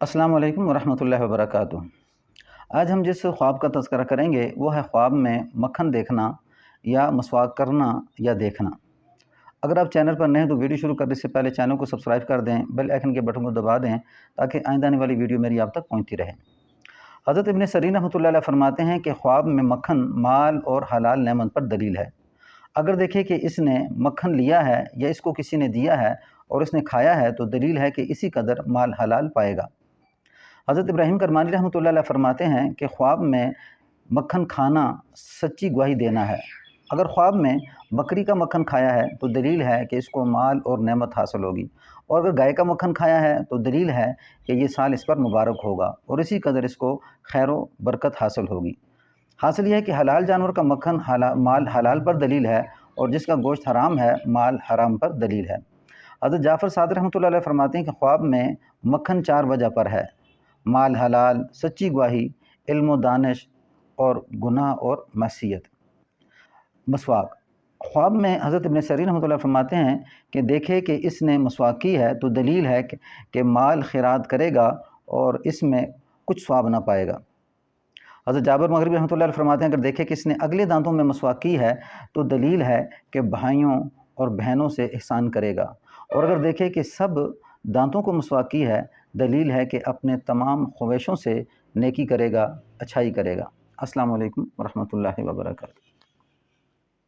अस्सलाम वालेकुम वरहमतुल्लाहि वबरकातुह। आज हम जिस ख्वाब का तज़किरा करेंगे वो है ख्वाब में मक्खन देखना या मसवाक करना या देखना। अगर आप चैनल पर नए हैं तो वीडियो शुरू करने से पहले चैनल को सब्सक्राइब कर दें, बेल आइकन के बटन को दबा दें ताकि आइंदा आने वाली वीडियो मेरी आप तक पहुँचती रहे। हज़रत इब्न सीरीन रहमतुल्लाह अलैह फरमाते हैं कि ख्वाब में मक्खन माल और हलाल नेमत पर दलील है। अगर देखें कि इसने मक्खन लिया है या इसको किसी ने दिया है और इसने खाया है तो दलील है कि इसी कदर माल हलाल पाएगा। हज़रत इब्राहीम करमानी रहमतुल्लाह अलैह फरमाते हैं कि ख्वाब में मक्खन खाना सच्ची गवाही देना है। अगर ख्वाब में बकरी का मक्खन खाया है तो दलील है कि इसको माल और नेमत हासिल होगी, और अगर गाय का मक्खन खाया है तो दलील है कि ये साल इस पर मुबारक होगा और इसी कदर इसको खैर व बरकत हासिल होगी। हासिल यह है कि हलाल जानवर का मक्खन माल हलाल पर दलील है और जिसका गोश्त हराम है माल हराम पर दलील है। हज़रत जाफ़र सादिक़ रहमतुल्लाह अलैह फरमाते हैं कि ख्वाब में मक्खन 4 वजह पर है: माल हलाल, सच्ची गवाही, इल्म व दानिश और गुनाह और मसीयत। मसवाक ख्वाब में हज़रत इब्न सीरीन रहमतुल्लाह फरमाते हैं कि देखे कि इसने मसवाक की है तो दलील है कि माल खिरात करेगा और इसमें कुछ स्वाब ना पाएगा। हज़रत जाबिर मग़रिबी रहमतुल्लाह अलैह फरमाते हैं अगर देखे कि इसने अगले दांतों में मसवाक की है तो दलील है कि भाइयों और बहनों से एहसान करेगा, और अगर देखे कि सब दांतों को मसवाक की है दलील है कि अपने तमाम ख्वाहिशों से नेकी करेगा, अच्छाई करेगा। अस्सलामु अलैकुम वरहमतुल्लाहि वबरकातुहू।